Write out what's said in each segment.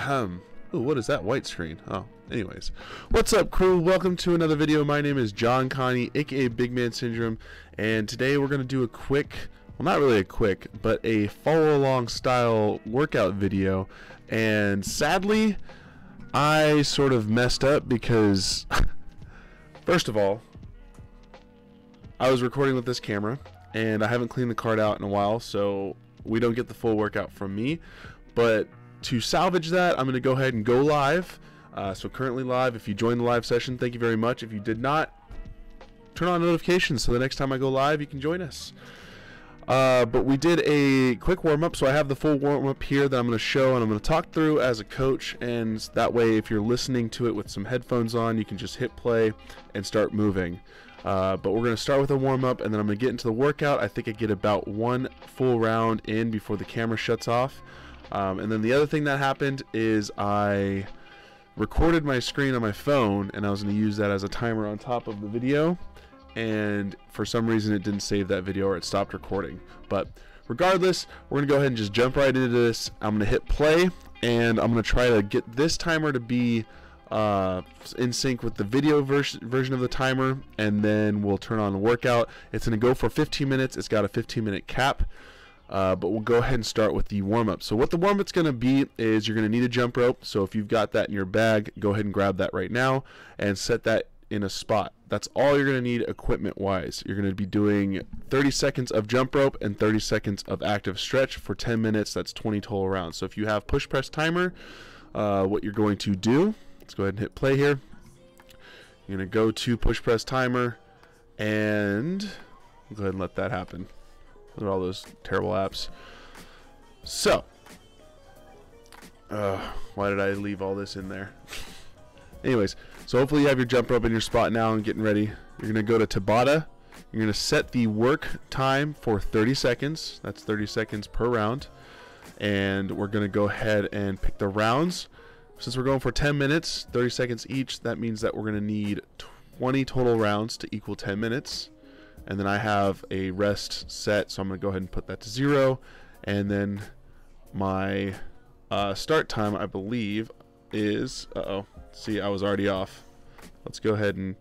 Ooh, what is that white screen? Oh, anyways. What's up, crew? Welcome to another video. My name is John Connie, aka Big Man Syndrome, and today we're going to do a quick, well, not really a quick, but a follow-along style workout video. And sadly, I sort of messed up because, first of all, I was recording with this camera, and I haven't cleaned the card out in a while, so we don't get the full workout from me. But to salvage that, I'm going to go ahead and go live. So currently live. If you joined the live session, thank you very much. If you did not, turn on notifications so the next time I go live, you can join us. But we did a quick warm-up, so I have the full warm-up here that I'm going to show, and I'm going to talk through as a coach, and that way if you're listening to it with some headphones on, you can just hit play and start moving. But we're going to start with a warm-up, and then I'm going to get into the workout. I think I get about one full round in before the camera shuts off. And then the other thing that happened is I recorded my screen on my phone, and I was going to use that as a timer on top of the video, and for some reason it didn't save that video, or it stopped recording. But regardless, we're going to go ahead and just jump right into this. I'm going to hit play, and I'm going to try to get this timer to be in sync with the video version of the timer, and then we'll turn on the workout. It's going to go for 15 minutes. It's got a 15-minute cap. But we'll go ahead and start with the warm-up. So what the warm-up's going to be is you're going to need a jump rope. So if you've got that in your bag, go ahead and grab that right now and set that in a spot. That's all you're going to need equipment-wise. You're going to be doing 30 seconds of jump rope and 30 seconds of active stretch for 10 minutes. That's 20 total rounds. So if you have push-press timer, what you're going to do, let's go ahead and hit play here. You're going to go to push-press timer, and go ahead and let that happen. Look at all those terrible apps. So, why did I leave all this in there? Anyways, so hopefully you have your jump rope in your spot now and getting ready. You're going to go to Tabata. You're going to set the work time for 30 seconds. That's 30 seconds per round. And we're going to go ahead and pick the rounds. Since we're going for 10 minutes, 30 seconds each, that means that we're going to need 20 total rounds to equal 10 minutes. And then I have a rest set, so I'm going to go ahead and put that to 0. And then my start time, I believe, is... see, I was already off. Let's go ahead and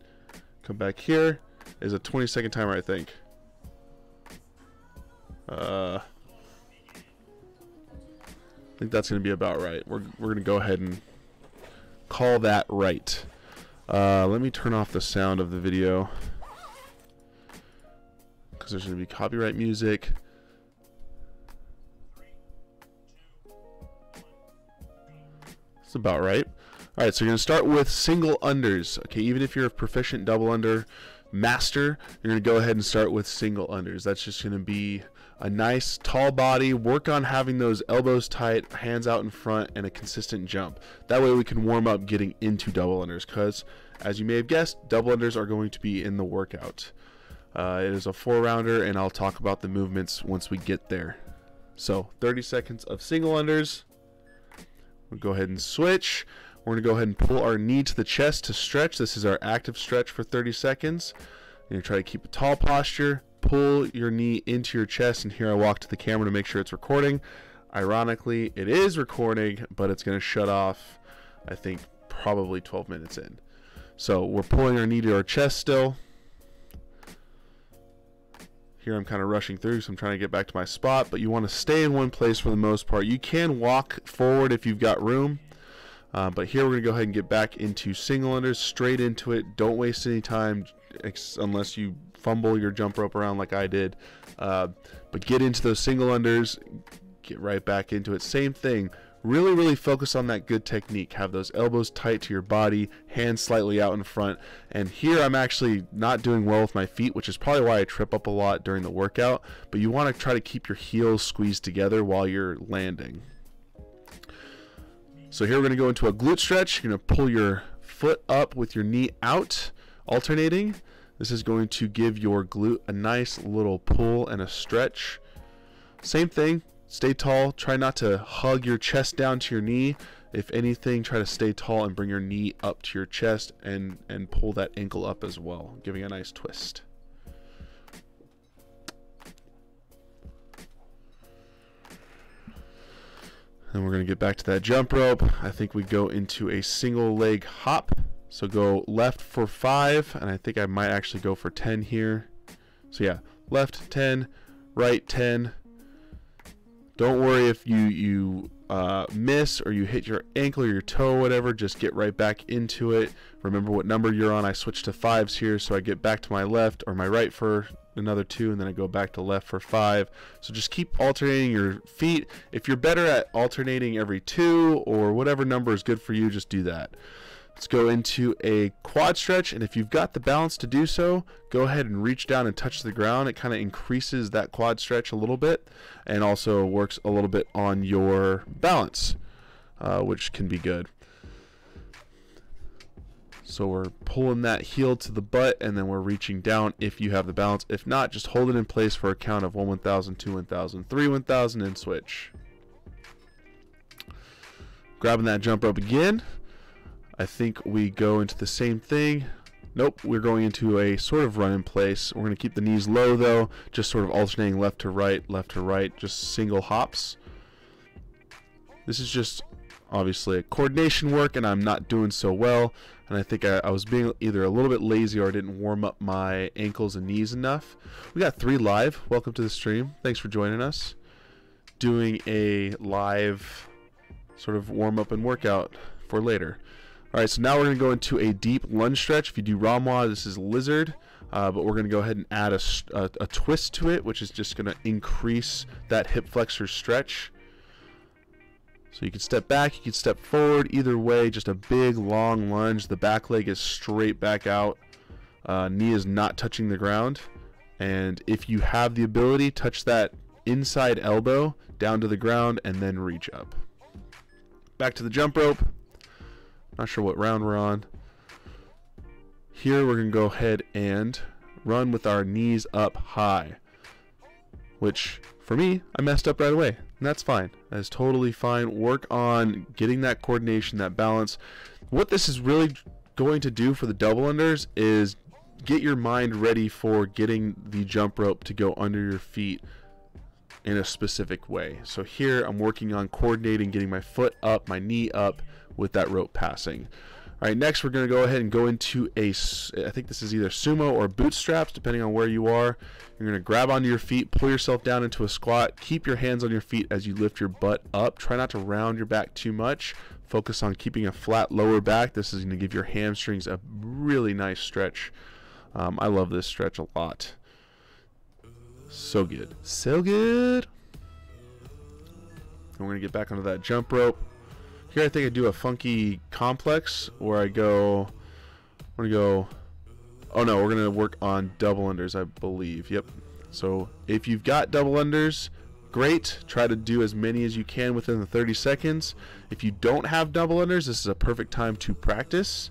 come back here. Is a 20-second timer, I think. I think that's going to be about right. We're going to go ahead and call that right. Let me turn off the sound of the video, because there's going to be copyright music. That's about right. Alright, so you're going to start with single unders. Okay, even if you're a proficient double under master, you're going to go ahead and start with single unders. That's just going to be a nice tall body. Work on having those elbows tight, hands out in front, and a consistent jump. That way we can warm up getting into double unders, because as you may have guessed, double unders are going to be in the workout. It is a 4-rounder, and I'll talk about the movements once we get there. So 30 seconds of single unders. We'll go ahead and switch. We're going to go ahead and pull our knee to the chest to stretch. This is our active stretch for 30 seconds. You're going to try to keep a tall posture. Pull your knee into your chest, and here I walk to the camera to make sure it's recording. Ironically, it is recording, but it's going to shut off, I think, probably 12 minutes in. So we're pulling our knee to our chest still. Here I'm kind of rushing through, so I'm trying to get back to my spot, but you want to stay in one place for the most part. You can walk forward if you've got room, but here we're going to go ahead and get back into single unders, straight into it. Don't waste any time unless you fumble your jump rope around like I did, but get into those single unders, get right back into it. Same thing. Really focus on that good technique. Have those elbows tight to your body, hands slightly out in front. And here I'm actually not doing well with my feet, which is probably why I trip up a lot during the workout. But you want to try to keep your heels squeezed together while you're landing. So here we're going to go into a glute stretch. You're going to pull your foot up with your knee out, alternating. This is going to give your glute a nice little pull and a stretch. Same thing. Stay tall. Try not to hug your chest down to your knee. If anything, try to stay tall and bring your knee up to your chest and pull that ankle up as well, giving a nice twist. And we're going to get back to that jump rope. I think we go into a single leg hop. So go left for 5, and I think I might actually go for 10 here. So yeah, left 10, right 10. Don't worry if you miss or you hit your ankle or your toe or whatever. Just get right back into it. Remember what number you're on. I switched to 5s here, so I get back to my left or my right for another 2, and then I go back to left for 5. So just keep alternating your feet. If you're better at alternating every 2 or whatever number is good for you, just do that. Let's go into a quad stretch, and if you've got the balance to do so, go ahead and reach down and touch the ground. It kind of increases that quad stretch a little bit and also works a little bit on your balance, which can be good. So we're pulling that heel to the butt, and then we're reaching down if you have the balance. If not, just hold it in place for a count of 1 1000, 2 1000, 3 1000, and switch. Grabbing that jump rope again. I think we go into the same thing. Nope, we're going into a sort of run in place. We're going to keep the knees low though, just sort of alternating left to right, just single hops. This is just obviously a coordination work, and I'm not doing so well. And I think I was being either a little bit lazy or I didn't warm up my ankles and knees enough. We got 3 live. Welcome to the stream. Thanks for joining us. Doing a live sort of warm up and workout for later. Alright, so now we're going to go into a deep lunge stretch. If you do Ramwa, this is lizard, but we're going to go ahead and add a twist to it, which is just going to increase that hip flexor stretch. So you can step back, you can step forward, either way, just a big long lunge. The back leg is straight back out, knee is not touching the ground, and if you have the ability, touch that inside elbow down to the ground and then reach up. Back to the jump rope. Not sure what round we're on. Here we're going to go ahead and run with our knees up high, which for me, I messed up right away, and that's fine. That is totally fine. Work on getting that coordination, that balance. What this is really going to do for the double unders is get your mind ready for getting the jump rope to go under your feet in a specific way. So here I'm working on coordinating, getting my foot up, my knee up with that rope passing. All right, next we're going to go ahead and go into I think this is either sumo or bootstraps, depending on where you are. You're going to grab onto your feet, pull yourself down into a squat, keep your hands on your feet as you lift your butt up. Try not to round your back too much. Focus on keeping a flat lower back. This is going to give your hamstrings a really nice stretch. I love this stretch a lot. So good. So good. And we're going to get back onto that jump rope. Here I think I do a funky complex where I go, oh no, we're going to work on double unders, I believe. Yep. So if you've got double unders, great. Try to do as many as you can within the 30 seconds. If you don't have double unders, this is a perfect time to practice.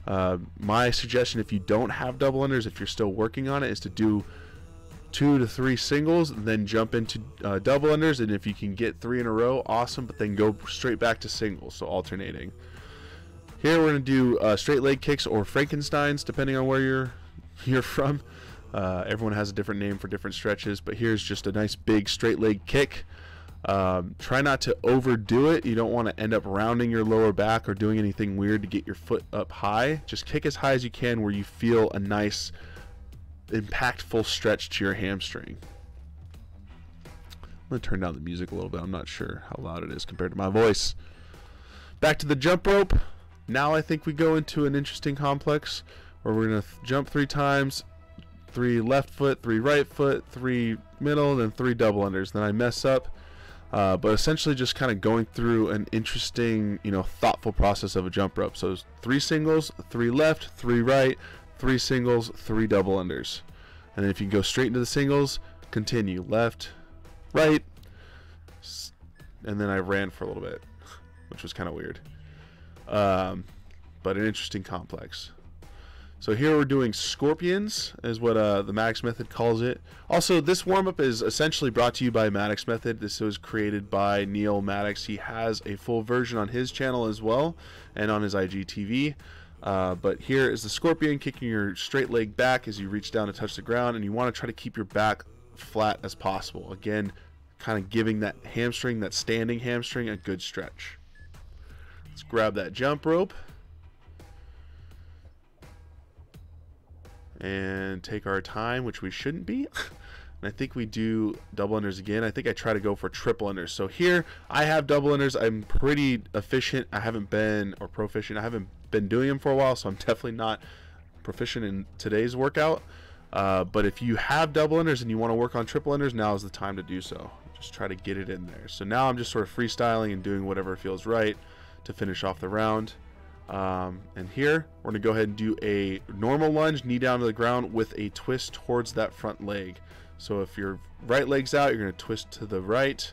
My suggestion, if you don't have double unders, if you're still working on it, is to do 2 to 3 singles and then jump into double unders, and if you can get 3 in a row, awesome, but then go straight back to singles, so alternating. Here we're going to do straight leg kicks or Frankensteins, depending on where you're from. Everyone has a different name for different stretches, but here's just a nice big straight leg kick. Try not to overdo it. You don't want to end up rounding your lower back or doing anything weird to get your foot up high. Just kick as high as you can where you feel a nice impactful stretch to your hamstring. I'm going to turn down the music a little bit. I'm not sure how loud it is compared to my voice. Back to the jump rope. Now I think we go into an interesting complex where we're going to jump 3 times, 3 left foot, 3 right foot, 3 middle, and then 3 double unders. Then I mess up. But essentially just kind of going through an interesting, thoughtful process of a jump rope. So 3 singles, 3 left, 3 right, 3 singles, 3 double unders. And then if you can go straight into the singles, continue left, right, and then I ran for a little bit, which was kind of weird. But an interesting complex. So here we're doing scorpions, is what the Maddox method calls it. Also, this warm-up is essentially brought to you by Maddox method. This was created by Neil Maddox. He has a full version on his channel as well, and on his IGTV. But here is the scorpion, kicking your straight leg back as you reach down to touch the ground, and you want to try to keep your back flat as possible. Again, kind of giving that hamstring, that standing hamstring, a good stretch. Let's grab that jump rope and take our time, which we shouldn't be. And I think we do double unders again. I think I try to go for triple unders. So here I have double unders. I'm pretty efficient. I haven't been, or proficient, I haven't been doing them for a while, so I'm definitely not proficient in today's workout. But if you have double unders and you want to work on triple unders, now is the time to do so. Just try to get it in there. So now I'm just sort of freestyling and doing whatever feels right to finish off the round. And here we're going to go ahead and do a normal lunge, knee down to the ground with a twist towards that front leg. So if your right leg's out, you're going to twist to the right.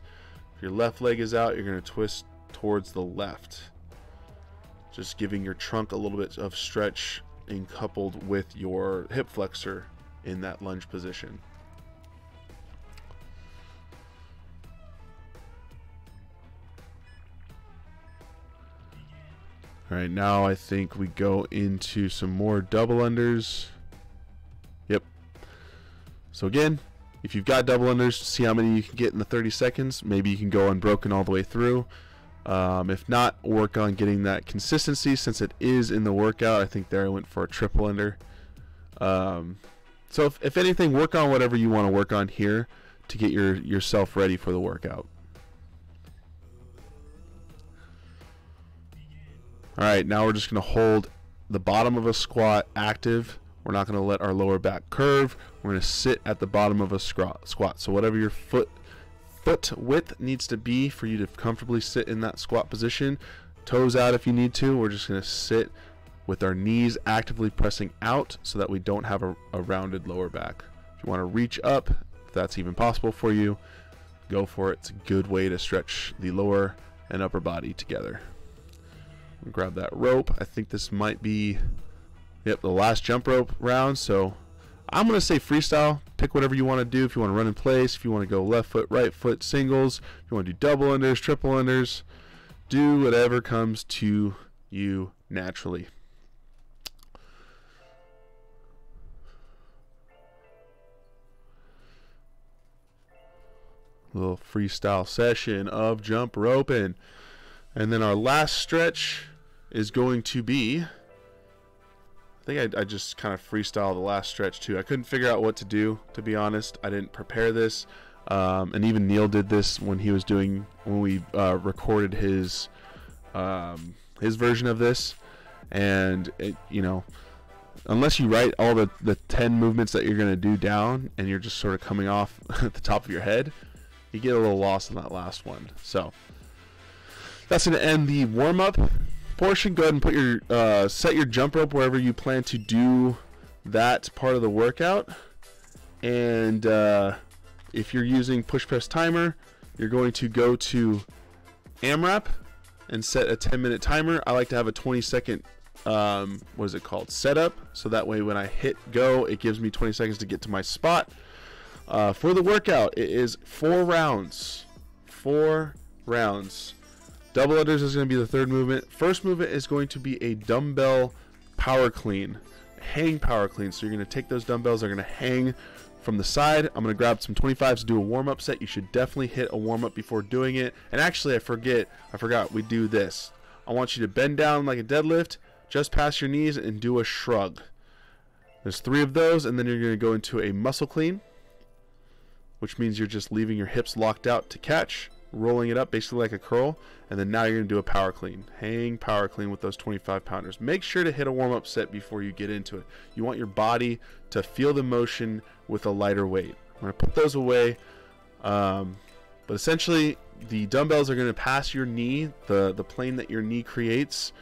If your left leg is out, you're going to twist towards the left. Just giving your trunk a little bit of stretch and coupled with your hip flexor in that lunge position. All right, now I think we go into some more double unders. Yep. So again, if you've got double unders, see how many you can get in the 30 seconds. Maybe you can go unbroken all the way through. If not, work on getting that consistency since it is in the workout. I think there I went for a triple under. So if anything, work on whatever you want to work on here to get yourself ready for the workout. All right, now we're just going to hold the bottom of a squat active. We're not going to let our lower back curve. We're going to sit at the bottom of a squat. So whatever your foot width needs to be for you to comfortably sit in that squat position, toes out if you need to. We're just going to sit with our knees actively pressing out so that we don't have a rounded lower back. If you want to reach up, if that's even possible for you, go for it. It's a good way to stretch the lower and upper body together. Grab that rope. I think this might be the last jump rope round, so I'm going to say freestyle. Pick whatever you want to do. If you want to run in place, if you want to go left foot, right foot, singles, if you want to do double unders, triple unders, do whatever comes to you naturally. Little freestyle session of jump roping. And then our last stretch is going to be, I think I just kind of freestyle the last stretch too. I couldn't figure out what to do, to be honest. I didn't prepare this, and even Neil did this when he was doing, when we recorded his version of this. And it, you know, unless you write all the 10 movements that you're going to do down and you're just sort of coming off at the top of your head, you get a little lost in that last one. So that's going to end the warm-up portion. Go ahead and put your set your jump rope wherever you plan to do that part of the workout. And if you're using push press timer, you're going to go to AMRAP and set a 10-minute timer. I like to have a 20-second what is it called, setup, so that way when I hit go, it gives me 20 seconds to get to my spot. For the workout, it is 4 rounds. 4 rounds. Double unders is going to be the third movement. First movement is going to be a dumbbell power clean, hang power clean. So you're going to take those dumbbells, they're going to hang from the side. I'm going to grab some 25s to do a warm-up set. You should definitely hit a warm-up before doing it. And actually, I forgot, we do this. I want you to bend down like a deadlift, just past your knees, and do a shrug. There's 3 of those, and then you're going to go into a muscle clean, which means you're just leaving your hips locked out to catch, rolling it up basically like a curl, and then now you're going to do a power clean. Hang power clean with those 25 pounders. Make sure to hit a warm-up set before you get into it. You want your body to feel the motion with a lighter weight. I'm going to put those away, but essentially the dumbbells are going to pass your knee, the plane that your knee creates,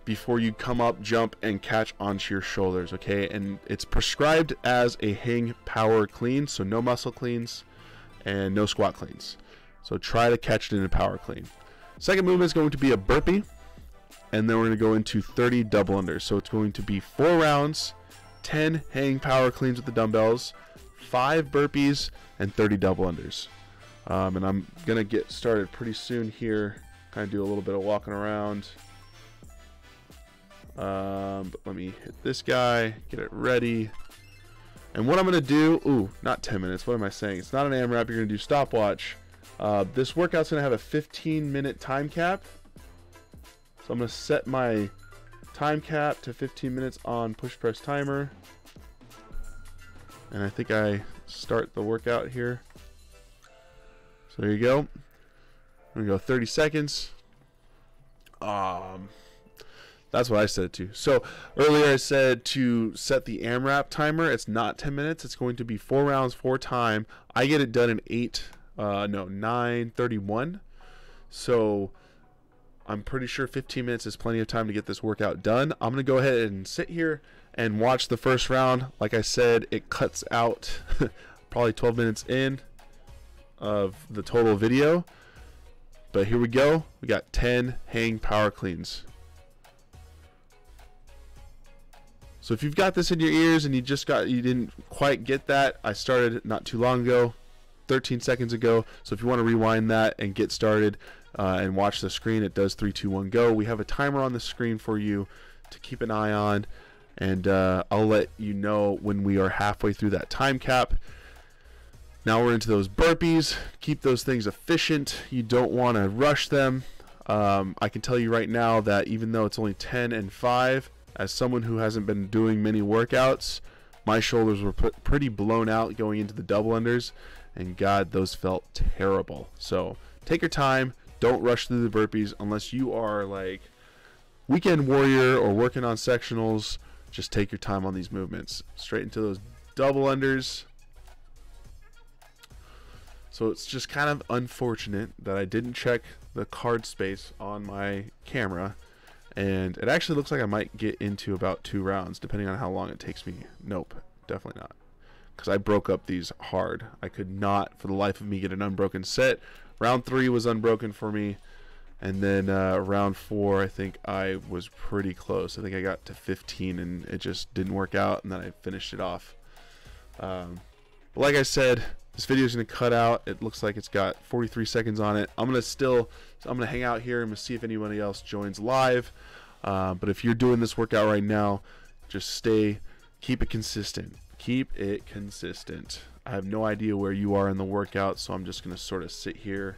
before you come up, jump, and catch onto your shoulders, okay? And it's prescribed as a hang power clean, so no muscle cleans and no squat cleans. So try to catch it in a power clean. Second movement is going to be a burpee, and then we're going to go into 30 double unders. So it's going to be 4 rounds, 10 hang power cleans with the dumbbells, 5 burpees, and 30 double unders. And I'm going to get started pretty soon here. Kind of do a little bit of walking around. But let me hit this guy, get it ready. And what I'm going to do, not 10 minutes, what am I saying? It's not an AMRAP, you're going to do stopwatch. This workout's going to have a 15-minute time cap. So I'm going to set my time cap to 15 minutes on push press timer. And I think I start the workout here. So there you go. I'm going to go 30 seconds. That's what I set it to. So earlier I said to set the AMRAP timer. It's not 10 minutes. It's going to be 4 rounds, 4 time. I get it done in 9:31. So I'm pretty sure 15 minutes is plenty of time to get this workout done. I'm going to go ahead and sit here and watch the first round. Like I said, it cuts out probably 12 minutes in of the total video. But here we go. We got 10 hang power cleans. So if you've got this in your ears and you didn't quite get that, I started not too long ago, 13 seconds ago. So if you want to rewind that and get started and watch the screen, it does 3, 2, 1, go. We have a timer on the screen for you to keep an eye on, and I'll let you know when we are halfway through that time cap. Now we're into those burpees. Keep those things efficient. You don't want to rush them. I can tell you right now that even though it's only 10 and 5, as someone who hasn't been doing many workouts, my shoulders were pretty blown out going into the double unders, and God, those felt terrible. So take your time. Don't rush through the burpees unless you are like weekend warrior or working on sectionals. Just take your time on these movements. Straight into those double unders. So it's just kind of unfortunate that I didn't check the card space on my camera. And it actually looks like I might get into about 2 rounds, depending on how long it takes me. Nope, definitely not. Because I broke up these hard. I could not, for the life of me, get an unbroken set. Round 3 was unbroken for me. And then round 4, I think I was pretty close. I think I got to 15, and it just didn't work out. And then I finished it off. But like I said, this video is going to cut out. It looks like it's got 43 seconds on it. I'm going to hang out here and see if anybody else joins live. But if you're doing this workout right now, just keep it consistent. Keep it consistent. I have no idea where you are in the workout, so I'm just going to sort of sit here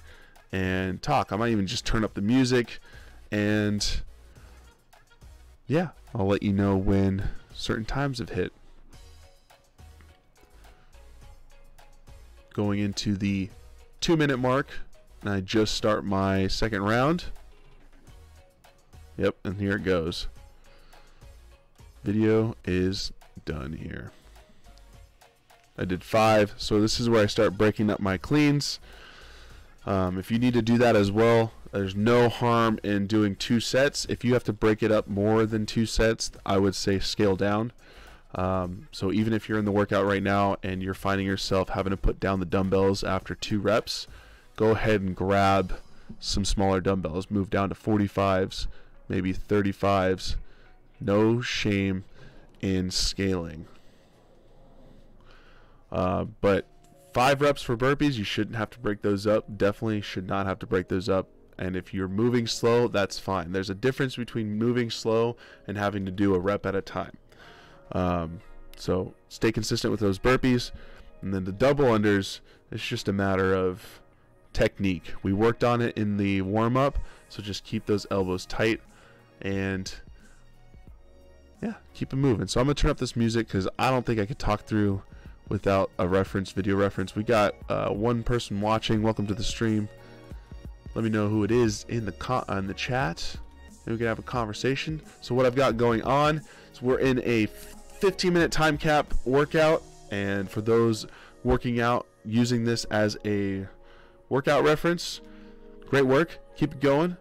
and talk. I might even just turn up the music, and yeah, I'll let you know when certain times have hit. Going into the 2-minute mark, and I just start my second round. Yep, and here it goes. Video is done here. I did 5, so this is where I start breaking up my cleans. If you need to do that as well, there's no harm in doing 2 sets. If you have to break it up more than 2 sets, I would say scale down. So even if you're in the workout right now and you're finding yourself having to put down the dumbbells after 2 reps, go ahead and grab some smaller dumbbells. Move down to 45s, maybe 35s. No shame in scaling. But 5 reps for burpees, you shouldn't have to break those up. Definitely should not have to break those up. And if you're moving slow, that's fine. There's a difference between moving slow and having to do a rep at a time. So stay consistent with those burpees. And then the double unders, it's just a matter of technique. We worked on it in the warm-up, so just keep those elbows tight and yeah, keep it moving. So I'm gonna turn up this music because I don't think I could talk through without a video reference. We got one person watching. Welcome to the stream. Let me know who it is in the chat. Maybe we can have a conversation. So what I've got going on is we're in a 15-minute time cap workout, and for those working out using this as a workout reference, great work. Keep it going.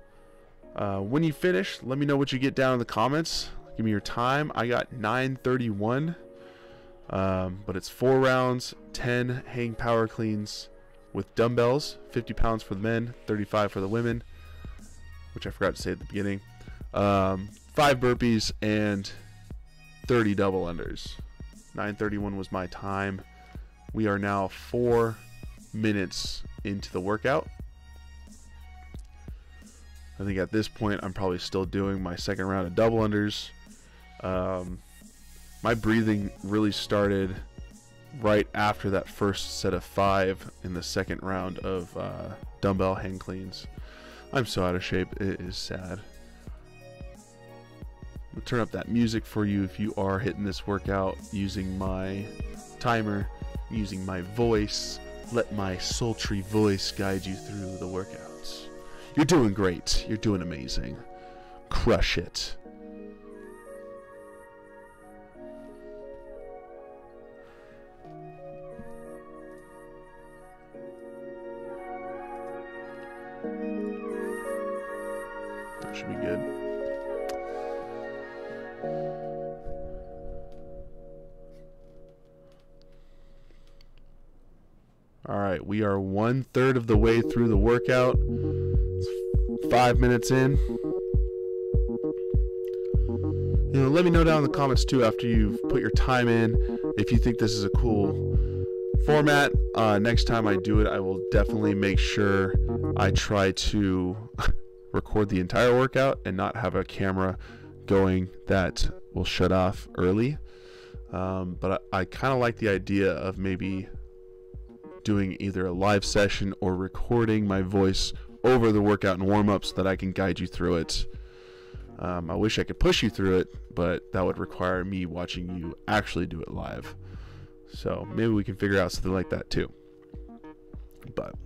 When you finish, let me know what you get down in the comments. Give me your time. I got 9:31, but it's 4 rounds, 10 hang power cleans with dumbbells, 50 pounds for the men, 35 for the women, which I forgot to say at the beginning. 5 burpees and 30 double unders. 9:31 was my time. We are now 4 minutes into the workout. I think at this point I'm probably still doing my second round of double unders. My breathing really started right after that first set of 5 in the second round of dumbbell hang cleans. I'm so out of shape, it is sad. I'll turn up that music for you if you are hitting this workout using my timer, using my voice. Let my sultry voice guide you through the workouts. You're doing great. You're doing amazing. Crush it. That should be good. All right, we are 1/3 of the way through the workout. It's 5 minutes in. You know, let me know down in the comments too after you've put your time in if you think this is a cool format. Next time I do it, I will definitely make sure I try to record the entire workout and not have a camera going that will shut off early. But I kind of like the idea of maybe doing either a live session or recording my voice over the workout and warm-ups so that I can guide you through it. I wish I could push you through it, but that would require me watching you actually do it live. So maybe we can figure out something like that too. But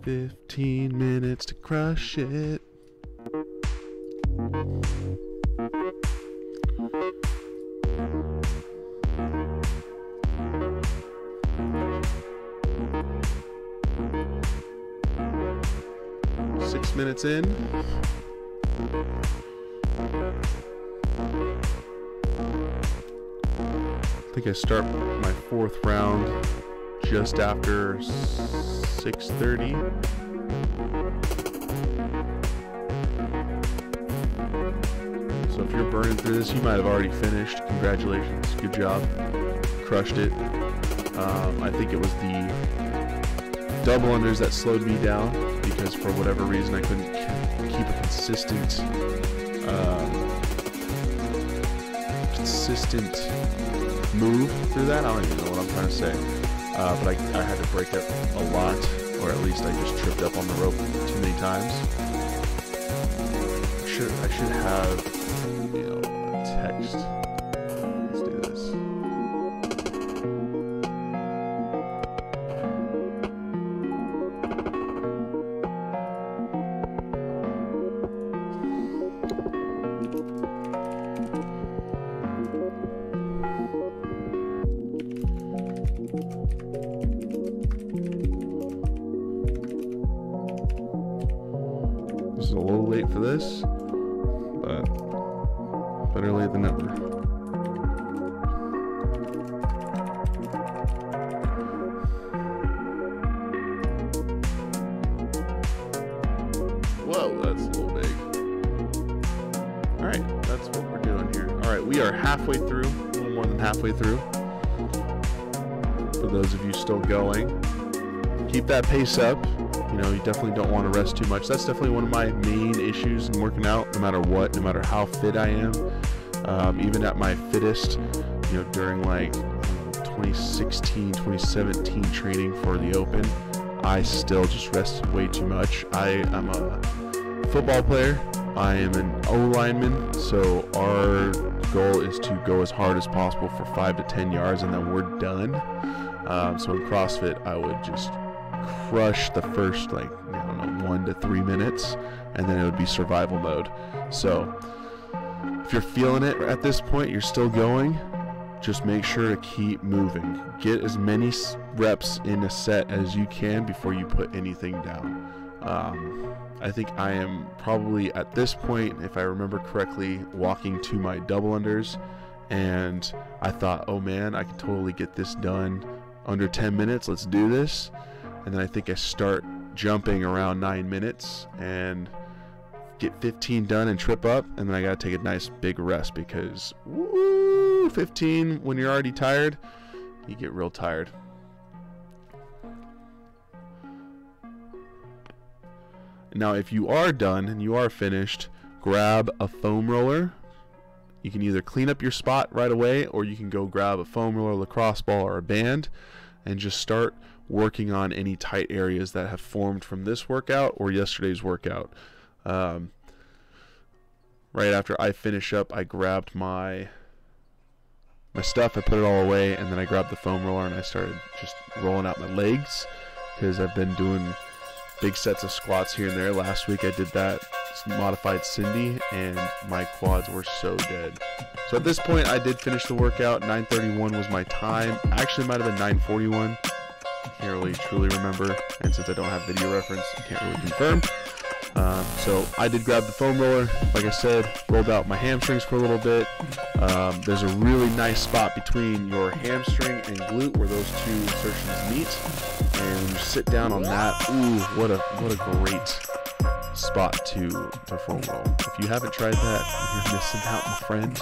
15 minutes to crush it. Minutes in. I think I start my 4th round just after 6:30. So if you're burning through this, you might have already finished. Congratulations, good job, crushed it. I think it was the double unders that slowed me down, because for whatever reason I couldn't keep a consistent move through that. I don't even know what I'm trying to say, but I had to break up a lot, or at least I just tripped up on the rope too many times. I should have, you know, a text. Let's do this. This is a little late for this, but better late than never. Whoa, that's a little big. Alright, that's what we're doing here. Alright, we are halfway through, a little more than halfway through. For those of you still going, keep that pace up. You know, you definitely don't want to rest too much. That's definitely one of my main issues in working out, no matter what, no matter how fit I am. Even at my fittest, you know, during like 2016, 2017 training for the Open, I still just rested way too much. I am a football player. I am an O-lineman, so our goal is to go as hard as possible for 5 to 10 yards, and then we're done. So in CrossFit, I would just crush the first, like, I don't know, 1 to 3 minutes, and then it would be survival mode. So if you're feeling it at this point, you're still going, just make sure to keep moving. Get as many reps in a set as you can before you put anything down. I think I am probably at this point, if I remember correctly, walking to my double unders, and I thought, oh man, I can totally get this done under 10 minutes, let's do this. And then I think I start jumping around 9 minutes and get 15 done and trip up, and then I gotta take a nice big rest, because woo, 15 when you're already tired, you get real tired. Now if you are done and you are finished, grab a foam roller. you can either clean up your spot right away, or you can go grab a foam roller, lacrosse ball, or a band and just start working on any tight areas that have formed from this workout or yesterday's workout. Right after I finish up, I grabbed my stuff, I put it all away, and then I grabbed the foam roller and I started just rolling out my legs, because I've been doing big sets of squats here and there. Last week I did that modified Cindy, and my quads were so dead. So at this point I did finish the workout. 9:31 was my time. Actually, it might have been 9:41. I can't really truly remember, and since I don't have video reference, I can't really confirm. So I did grab the foam roller, like I said, rolled out my hamstrings for a little bit. There's a really nice spot between your hamstring and glute where those two insertions meet, and when you sit down on that, ooh, what a great spot to foam roll. If you haven't tried that, you're missing out, my friend.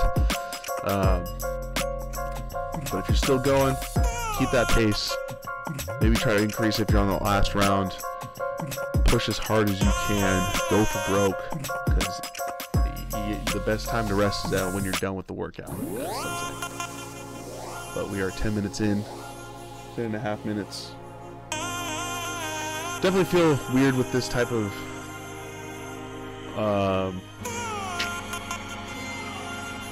But if you're still going, keep that pace. Maybe try to increase if you're on the last round. Push as hard as you can. Go for broke, because the best time to rest is when you're done with the workout. But we are 10 minutes in, 10.5 minutes. Definitely feel weird with this type of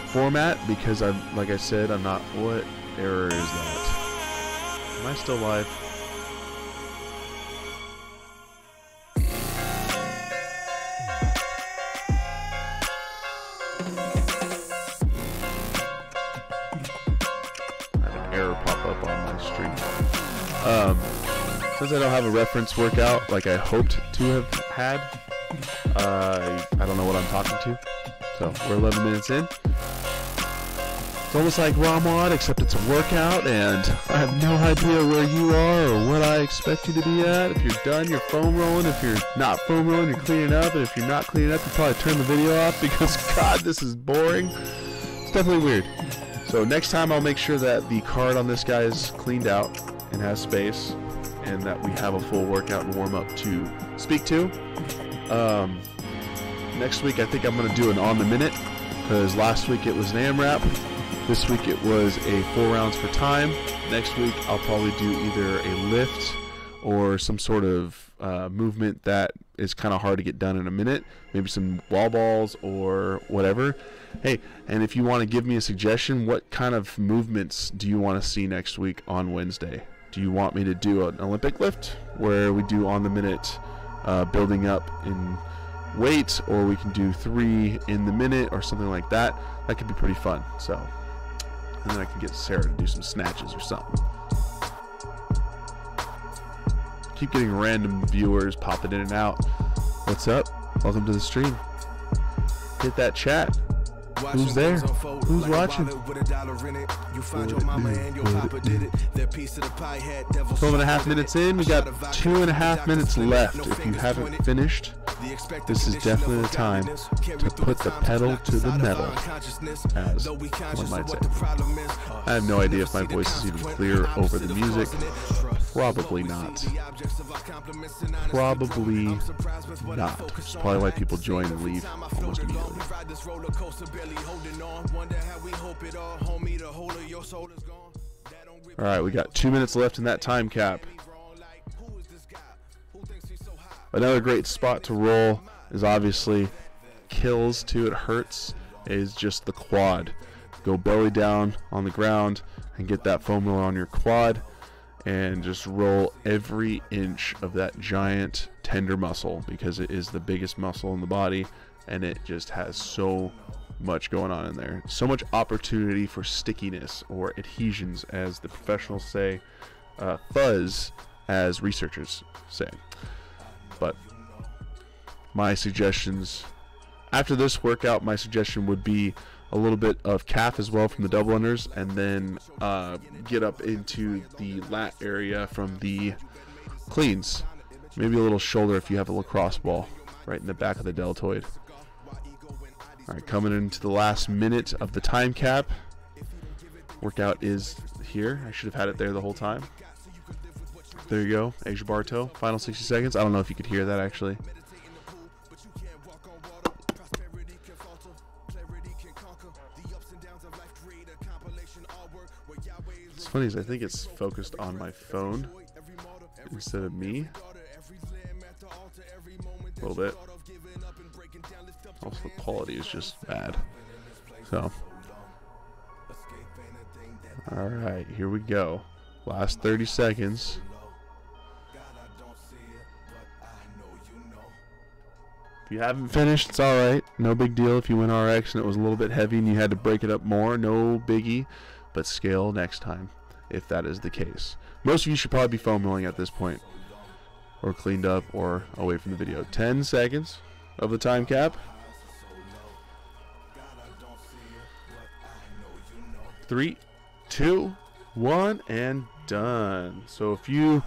format, because like I said, I'm not. What error is that? Am I still live? Since I don't have a reference workout like I hoped to have had, I don't know what I'm talking to. So we're 11 minutes in. It's almost like ROMWOD, except it's a workout, and I have no idea where you are or what I expect you to be at. If you're done, you're foam rolling. If you're not foam rolling, you're cleaning up. And if you're not cleaning up, you probably turn the video off, because God, this is boring. It's definitely weird. So next time I'll make sure that the card on this guy is cleaned out and has space, and that we have a full workout and warm up to speak to. Next week I think I'm going to do an on the minute, because last week it was an AMRAP. This week it was a 4 rounds for time. Next week I'll probably do either a lift or some sort of movement that is kind of hard to get done in a minute. Maybe some wall balls or whatever. Hey, and if you want to give me a suggestion, what kind of movements do you want to see next week on Wednesday? Do you want me to do an Olympic lift where we do on the minute building up in weight, or we can do 3 in the minute or something like that? That could be pretty fun. So, and then I can get Sarah to do some snatches or something. Keep getting random viewers popping in and out. What's up? Welcome to the stream. Hit that chat. Who's there? Who's watching? 12.5 minutes in. We got 2.5 minutes left. If you haven't finished, this is definitely the time to put the pedal to the metal, as one might say. I have no idea if my voice is even clear over the music. Probably not. Probably not. It's probably why people join and leave almost immediately. Alright, we got 2 minutes left in that time cap. Another great spot to roll is obviously kills too. It hurts. Is just the quad. Go belly down on the ground and get that foam roller on your quad, and just roll every inch of that giant tender muscle, because it is the biggest muscle in the body, and it just has so much going on in there. So much opportunity for stickiness, or adhesions as the professionals say, fuzz as researchers say. But my suggestions after this workout, my suggestion would be a little bit of calf as well from the double unders, and then get up into the lat area from the cleans. Maybe a little shoulder if you have a lacrosse ball right in the back of the deltoid. Alright, coming into the last minute of the time cap. Workout is here. I should have had it there the whole time. There you go, Asia Bartow. Final 60 seconds. I don't know if you could hear that actually. funny is I think it's focused on my phone instead of me. A little bit. Also, the quality is just bad. So, all right, here we go. Last 30 seconds. If you haven't finished, it's all right. No big deal if you went RX and it was a little bit heavy and you had to break it up more. No biggie, but scale next time if that is the case. Most of you should probably be foam rolling at this point, or cleaned up, or away from the video. 10 seconds of the time cap. 3, 2, 1, and done. So if you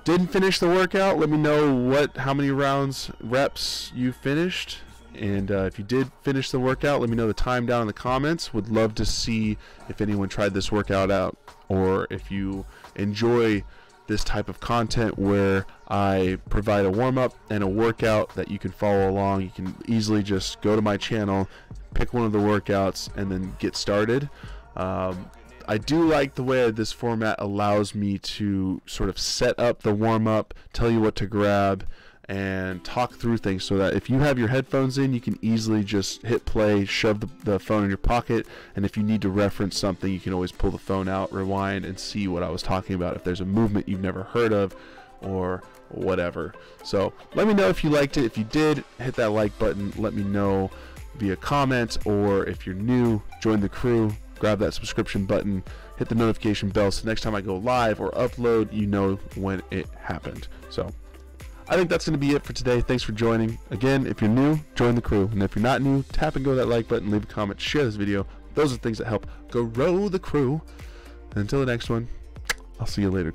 didn't finish the workout, let me know how many reps you finished. And if you did finish the workout, let me know the time down in the comments. Would love to see if anyone tried this workout out, or if you enjoy this type of content where I provide a warm-up and a workout that you can follow along. You can easily just go to my channel, pick one of the workouts, and then get started. I do like the way this format allows me to sort of set up the warm-up, tell you what to grab, and talk through things, so that if you have your headphones in, you can easily just hit play, shove the phone in your pocket, and if you need to reference something, you can always pull the phone out, rewind, and see what I was talking about if there's a movement you've never heard of or whatever. So let me know if you liked it. If you did, hit that like button. Let me know via comment, or if you're new, join the crew, grab that subscription button, hit the notification bell, so next time I go live or upload, you know when it happened. So I think that's going to be it for today. Thanks for joining. Again, if you're new, join the crew. And if you're not new, tap and go to that like button, leave a comment, share this video. Those are things that help grow the crew. And until the next one, I'll see you later.